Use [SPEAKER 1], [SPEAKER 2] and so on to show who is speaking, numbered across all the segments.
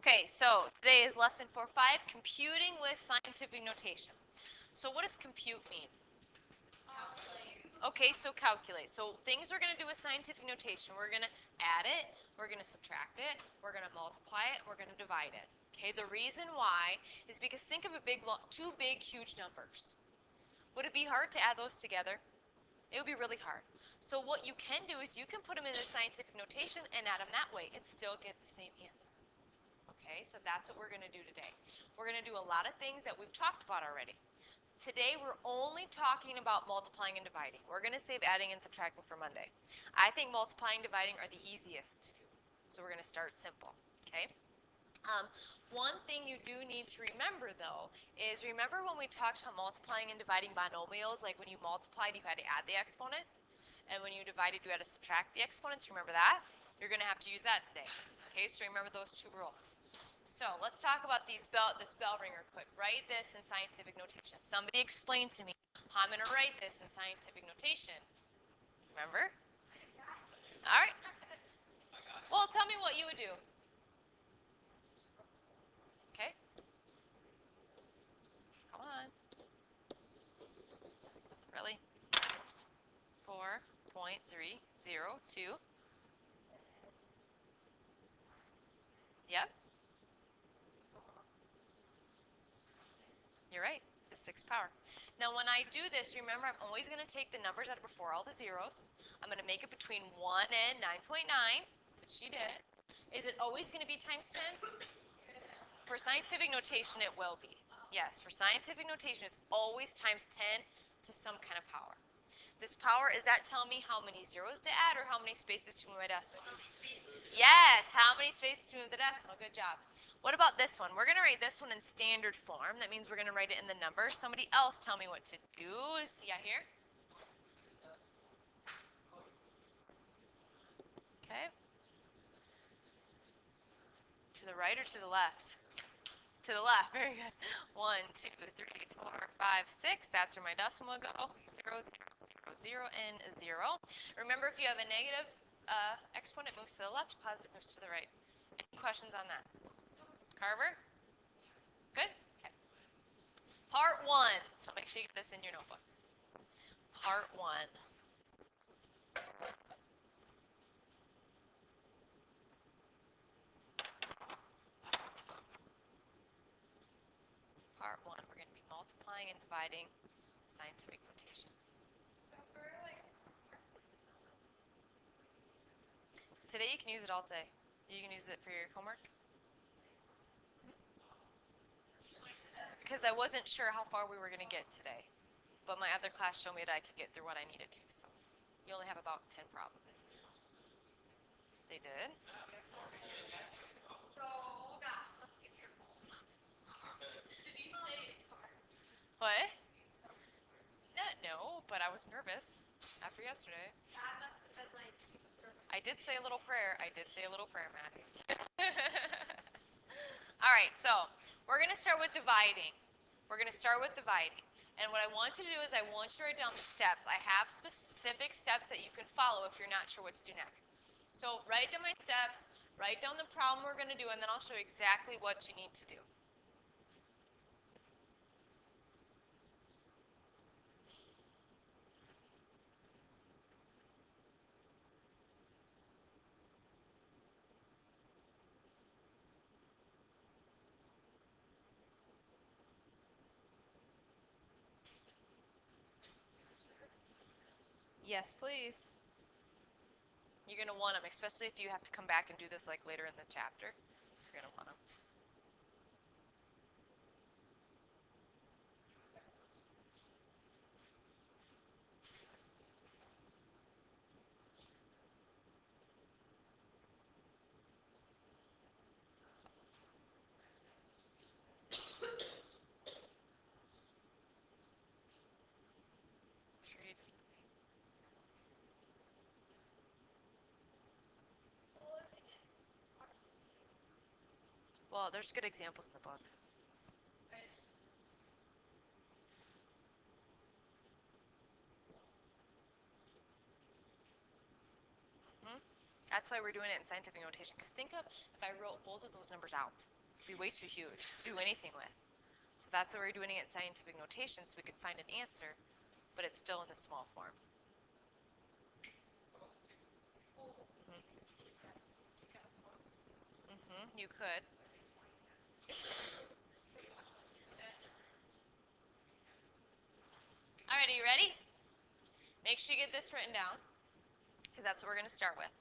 [SPEAKER 1] Okay, so today is lesson 4.5, computing with scientific notation. So what does compute mean? Calculate. Okay, so calculate. So things we're going to do with scientific notation, we're going to add it, we're going to subtract it, we're going to multiply it, we're going to divide it. Okay, the reason why is because think of two big, huge numbers. Would it be hard to add those together? It would be really hard. So what you can do is you can put them in a scientific notation and add them that way and still get the same answer. Okay, so that's what we're going to do today. We're going to do a lot of things that we've talked about already. Today we're only talking about multiplying and dividing. We're going to save adding and subtracting for Monday. I think multiplying and dividing are the easiest to do. So we're going to start simple. Okay. One thing you do need to remember, though, is remember when we talked about multiplying and dividing binomials, like when you multiplied, you had to add the exponents, and when you divided, you had to subtract the exponents. Remember that? You're going to have to use that today. Okay, so remember those two rules. So let's talk about this bell ringer quick. Write this in scientific notation. Somebody explain to me how I'm going to write this in scientific notation. Remember? All right. Well, tell me what you would do. Okay. Come on. Really? 4.302. Yep. You're right. It's a 6th power. Now, when I do this, remember, I'm always going to take the numbers out of before all the zeros. I'm going to make it between 1 and 9.9, which she did. Is it always going to be times 10? For scientific notation, it will be. Yes, for scientific notation, it's always times 10 to some kind of power. This power, is that telling me how many zeros to add or how many spaces to move my decimal? Yes, how many spaces to move the decimal? Good job. What about this one? We're going to write this one in standard form. That means we're going to write it in the numbers. Somebody else tell me what to do. Yeah, here? Okay. To the right or to the left? To the left. Very good. 1, 2, 3, 4, 5, 6. That's where my decimal will go. 0, 0, 0, 0, and 0. Remember, if you have a negative exponent, moves to the left. Positive moves to the right. Any questions on that? Carver? Good? Okay. Part 1. So make sure you get this in your notebook. Part 1. Part 1. We're going to be multiplying and dividing scientific notation. Today you can use it all day. You can use it for your homework. Because I wasn't sure how far we were going to get today. But my other class showed me that I could get through what I needed to. So you only have about 10 problems. They did? So, gosh, let's get careful. Did you say it's hard? What? No, but I was nervous after yesterday. That must have been like I did say a little prayer. Maddie. All right, so we're going to start with dividing. And what I want you to do is I want you to write down the steps. I have specific steps that you can follow if you're not sure what to do next. So write down my steps, write down the problem we're going to do, and then I'll show you exactly what you need to do. Yes, please. You're going to want them, especially if you have to come back and do this like later in the chapter. You're going to want them. Well, there's good examples in the book. That's why we're doing it in scientific notation. Because think of if I wrote both of those numbers out. It'd be way too huge to do anything with. So that's why we're doing it in scientific notation, so we can find an answer, but it's still in the small form. You could. All right, are you ready? Make sure you get this written down, because that's what we're going to start with.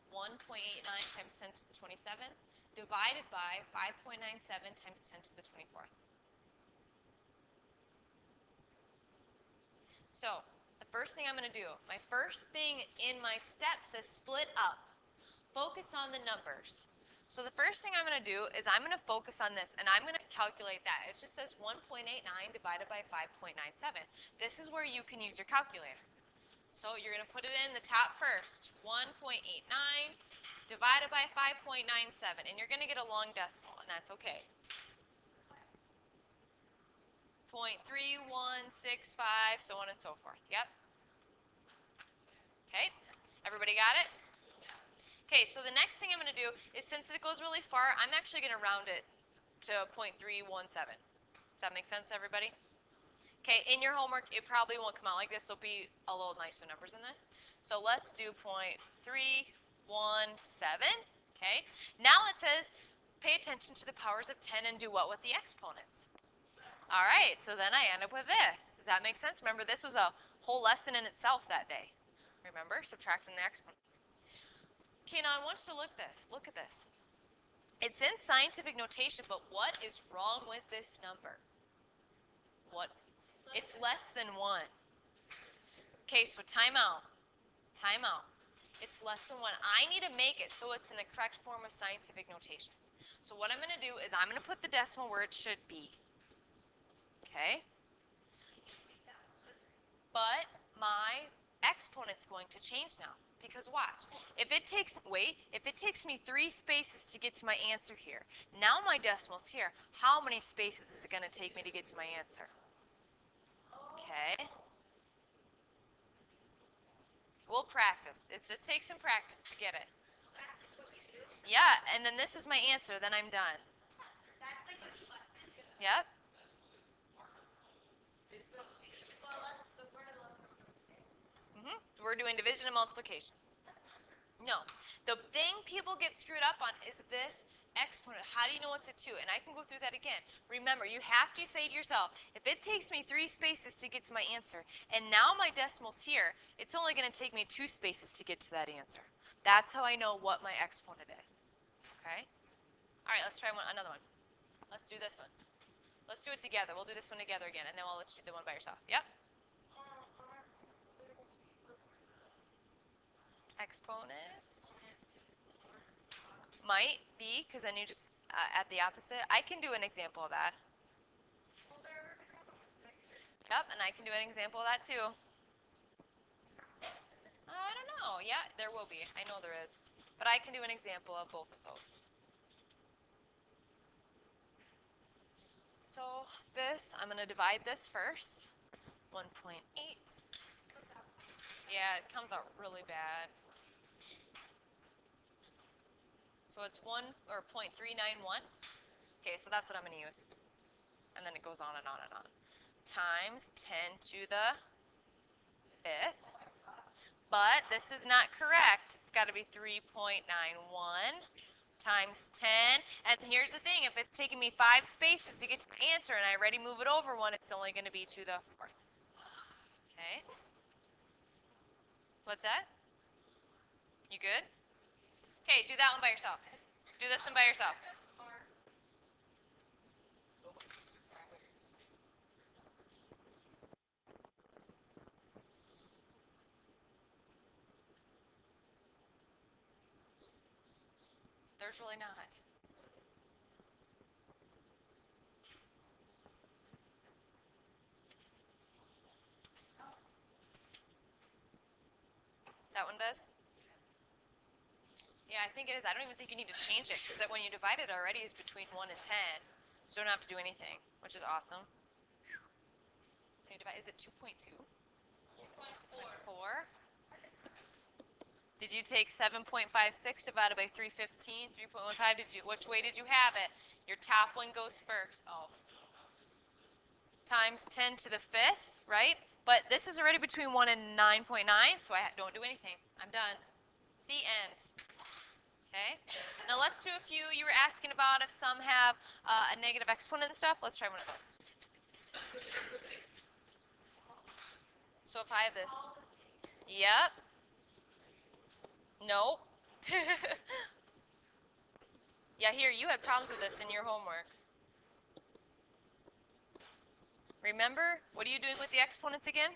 [SPEAKER 1] 1.89 times 10 to the 27 divided by 5.97 times 10 to the 24th. So, the first thing I'm going to do, my first thing in my steps is split up. Focus on the numbers. So the first thing I'm going to do is I'm going to focus on this, and I'm going to calculate that. It just says 1.89 divided by 5.97. This is where you can use your calculator. So you're going to put it in the top first. 1.89 divided by 5.97. And you're going to get a long decimal, and that's okay. 0.3165, so on and so forth. Yep. Okay. Everybody got it? Okay, so the next thing I'm going to do is, since it goes really far, I'm actually going to round it to 0.317. Does that make sense, everybody? Okay, in your homework, it probably won't come out like this. There'll be a little nicer numbers in this. So let's do 0.317. Okay, now it says pay attention to the powers of 10 and do what with the exponents? All right, so then I end up with this. Does that make sense? Remember, this was a whole lesson in itself that day. Remember, subtracting the exponents. Okay, now I want you to look at this. It's in scientific notation, but what is wrong with this number? What? It's less than 1. Okay, so time out. Time out. It's less than 1. I need to make it so it's in the correct form of scientific notation. So what I'm going to do is I'm going to put the decimal where it should be. Okay? But my exponent's going to change now. Because watch, if it takes me 3 spaces to get to my answer here, now my decimal's here, how many spaces is it going to take me to get to my answer? Okay. We'll practice. It just takes some practice to get it. Yeah, and then this is my answer, then I'm done. Yep. We're doing division and multiplication. No. The thing people get screwed up on is this exponent. How do you know it's a 2? And I can go through that again. Remember, you have to say to yourself, if it takes me 3 spaces to get to my answer, and now my decimal's here, it's only going to take me 2 spaces to get to that answer. That's how I know what my exponent is. Okay? All right, let's try another one. Let's do this one. Let's do it together. We'll do this one together again, and then I'll let you do the one by yourself. Yep? Exponent. Might be, because then you just add the opposite. I can do an example of that. Yep, and I can do an example of that too. I don't know. Yeah, there will be. I know there is. But I can do an example of both of those. So this, I'm going to divide this first. 1.8. Yeah, it comes out really bad. So it's 1 or 0.391. Okay, so that's what I'm going to use. And then it goes on and on and on. Times 10 to the 5th. But this is not correct. It's got to be 3.91 times 10. And here's the thing. If it's taking me 5 spaces to get to my answer and I already move it over 1, it's only going to be to the 4th. Okay. What's that? You good? Okay, do that one by yourself. Do this one by yourself. There's really not. That one does? Yeah, I think it is. I don't even think you need to change it, because when you divide it already, it's between 1 and 10. So you don't have to do anything, which is awesome. When you divide, is it 2.2? 2.4. Did you take 7.56 divided by 315, 3.15? Which way did you have it? Your top one goes first. Oh. Times 10 to the 5th, right? But this is already between 1 and 9.9, so I don't do anything. I'm done. The end. Okay? Now let's do a few. You were asking about if some have a negative exponent and stuff. Let's try one of those. So if I have this. Yep. Nope. Yeah, here, you had problems with this in your homework. Remember, what are you doing with the exponents again?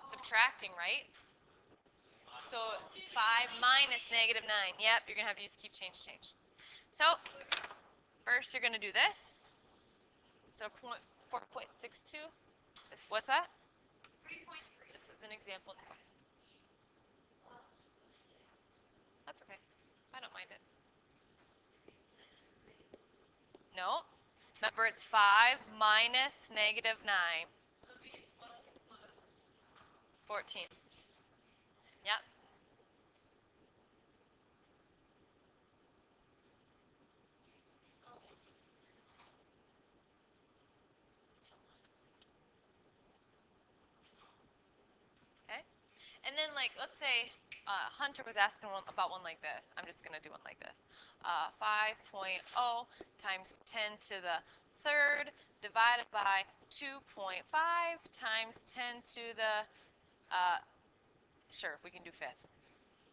[SPEAKER 1] Subtracting, right? So 5 minus negative 9. Yep, you're going to have to use keep, change, change. So first you're going to do this. So 4.62. What's that? 3.3. This is an example. That's okay. I don't mind it. No. Remember, it's 5 minus negative 9. 14. Yep. Okay. And then, like, let's say Hunter was asking about one like this. I'm just going to do one like this. 5.0 times 10 to the third divided by 2.5 times 10 to the, sure, we can do fifth.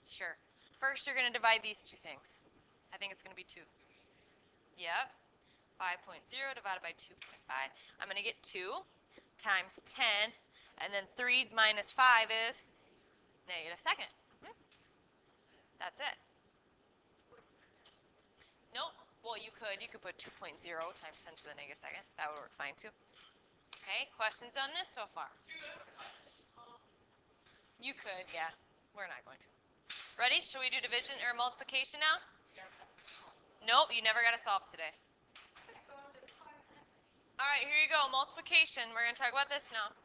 [SPEAKER 1] Sure. First, you're going to divide these two things. I think it's going to be 2. Yep. 5.0 divided by 2.5. I'm going to get 2 times 10, and then 3 minus 5 is negative second. That's it. Nope. Well, you could put 2.0 times 10 to the negative second. That would work fine too. Okay, questions on this so far? You could, yeah. We're not going to. Ready? Shall we do division or multiplication now? Nope, you never got to solve today. All right, here you go. Multiplication. We're going to talk about this now.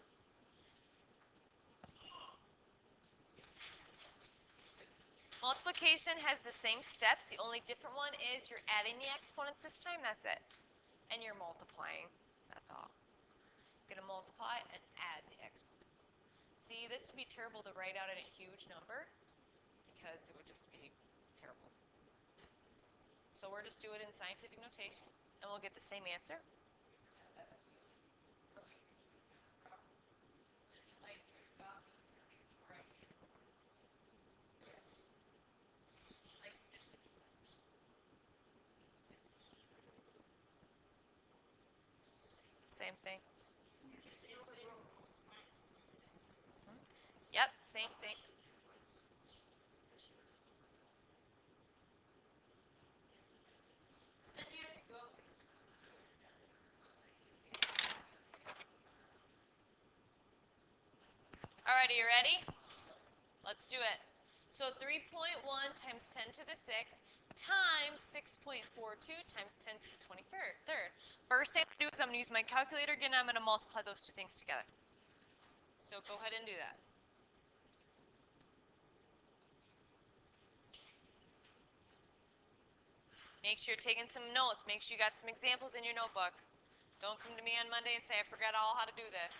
[SPEAKER 1] Multiplication has the same steps. The only different one is you're adding the exponents this time. That's it. And you're multiplying. That's all. You're going to multiply and add the exponents. See, this would be terrible to write out in a huge number because it would just be terrible. So we're just doing it in scientific notation, and we'll get the same answer. Same thing. Yep, same thing. All right, are you ready? Let's do it. So 3.1 times 10 to the 6th times 6.42 times 10 to the 23rd. First thing I'm going to do is I'm going to use my calculator again. I'm going to multiply those two things together. So go ahead and do that. Make sure you're taking some notes. Make sure you got some examples in your notebook. Don't come to me on Monday and say, I forgot all how to do this.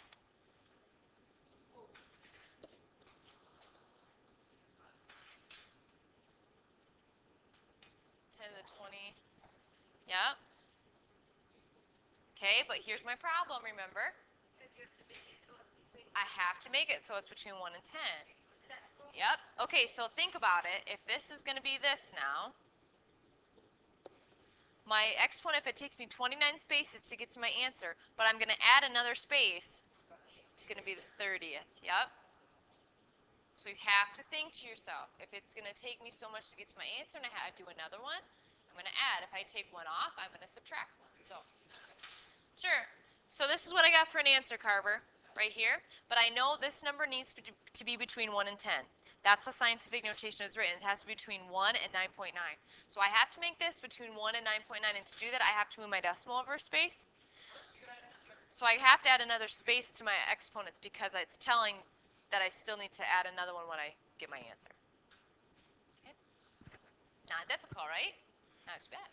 [SPEAKER 1] 10 to the 20. Yep. Okay, but here's my problem, remember? I have to make it so it's between 1 and 10. Yep. Okay, so think about it. If this is going to be this now, my exponent, if it takes me 29 spaces to get to my answer, but I'm going to add another space, it's going to be the 30th. Yep. So you have to think to yourself, if it's going to take me so much to get to my answer and I have to do another one, I'm going to add. If I take one off, I'm going to subtract one. So, sure. So this is what I got for an answer, Carver, right here. But I know this number needs to be between 1 and 10. That's how scientific notation is written. It has to be between 1 and 9.9. So I have to make this between 1 and 9.9. And to do that, I have to move my decimal over a space. So I have to add another space to my exponents because it's telling that I still need to add another one when I get my answer. Not difficult, right? Not too bad.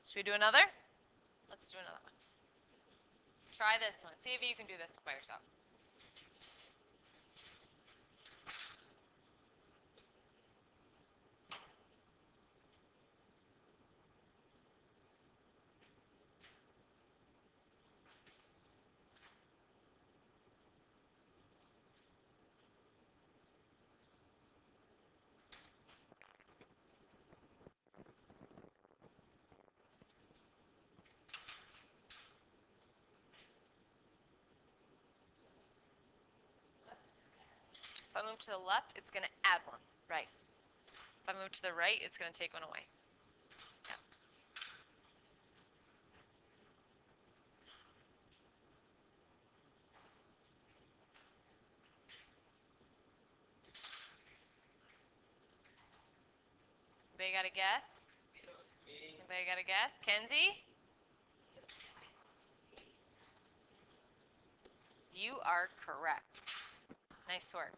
[SPEAKER 1] Should we do another? Let's do another one. Try this one. See if you can do this by yourself. If I move to the left, it's going to add one. Right. If I move to the right, it's going to take one away. Yeah. Anybody got a guess? Anybody got a guess? Kenzie? You are correct. Nice work.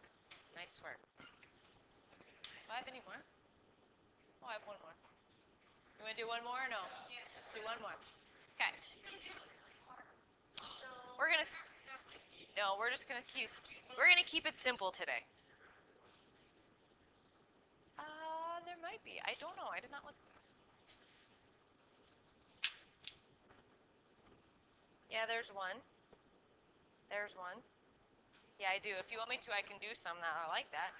[SPEAKER 1] Nice work. Do I have any more? Oh, I have one more. You want to do one more or no? Yeah. Let's do one more. Okay. We're just gonna keep it simple today. There might be. I don't know. I did not look. Yeah, there's one. There's one. Yeah, I do. If you want me to, I can do some that are like that.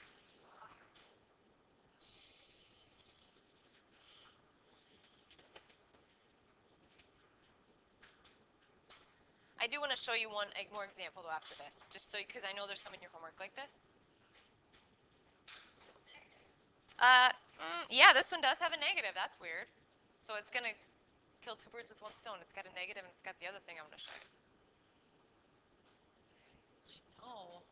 [SPEAKER 1] I do want to show you one more example though after this, just so because I know there's some in your homework like this. Yeah, this one does have a negative. That's weird. So it's gonna kill two birds with one stone. It's got a negative and it's got the other thing I'm gonna show you. Oh.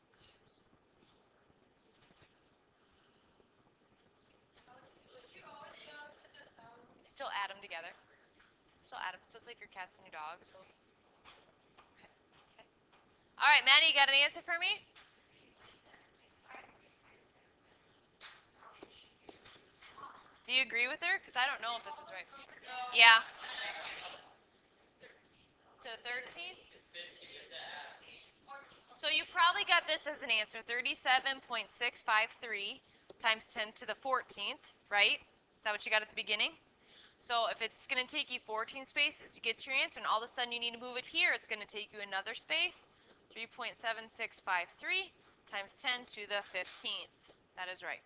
[SPEAKER 1] Still add them together. Still add them. So it's like your cats and your dogs. Okay. All right, Maddie, you got an answer for me? Do you agree with her? Because I don't know if this is right. Yeah. To 13? So you probably got this as an answer, 37.653 times 10 to the 14th, right? Is that what you got at the beginning? So if it's going to take you 14 spaces to get to your answer, and all of a sudden you need to move it here, it's going to take you another space, 3.7653 times 10 to the 15th. That is right.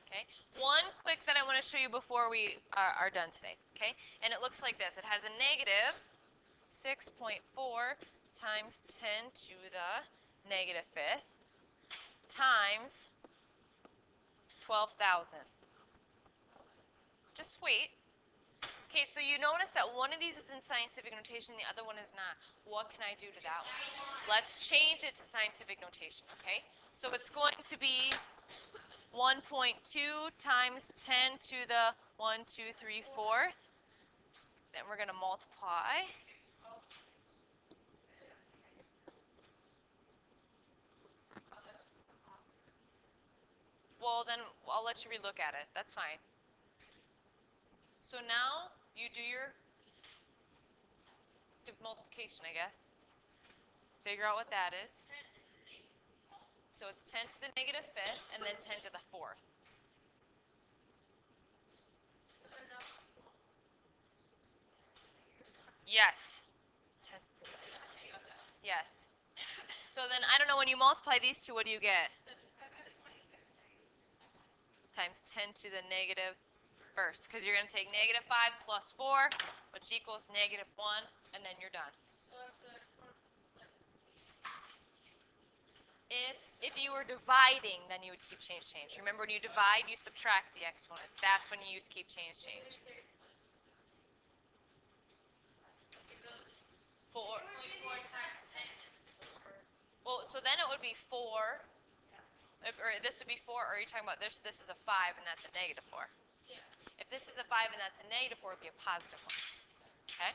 [SPEAKER 1] Okay. One quick that I want to show you before we are done today. Okay. And it looks like this. It has a negative 6.4 times 10 to the negative fifth times 12,000. Just wait. Okay, so you notice that one of these is in scientific notation, the other one is not. What can I do to that one? Let's change it to scientific notation, okay? So it's going to be 1.2 times 10 to the 1, 2, 3, 4th. Then we're going to multiply. Well, then I'll let you relook at it. That's fine. So now you do your multiplication, I guess. Figure out what that is. So it's 10 to the negative fifth and then 10 to the 4th. Yes. 10. Yes. So then I don't know, when you multiply these two, what do you get? Times 10 to the negative first, because you're going to take negative 5 plus 4, which equals negative 1, and then you're done. If you were dividing, then you would keep change. Remember, when you divide, you subtract the exponent. That's when you use keep change. 4. Well, so then it would be 4, or this would be 4, or are you talking about this? This is a 5, and that's a negative 4. If this is a 5 and that's a negative 4, it would be a positive 1. Okay?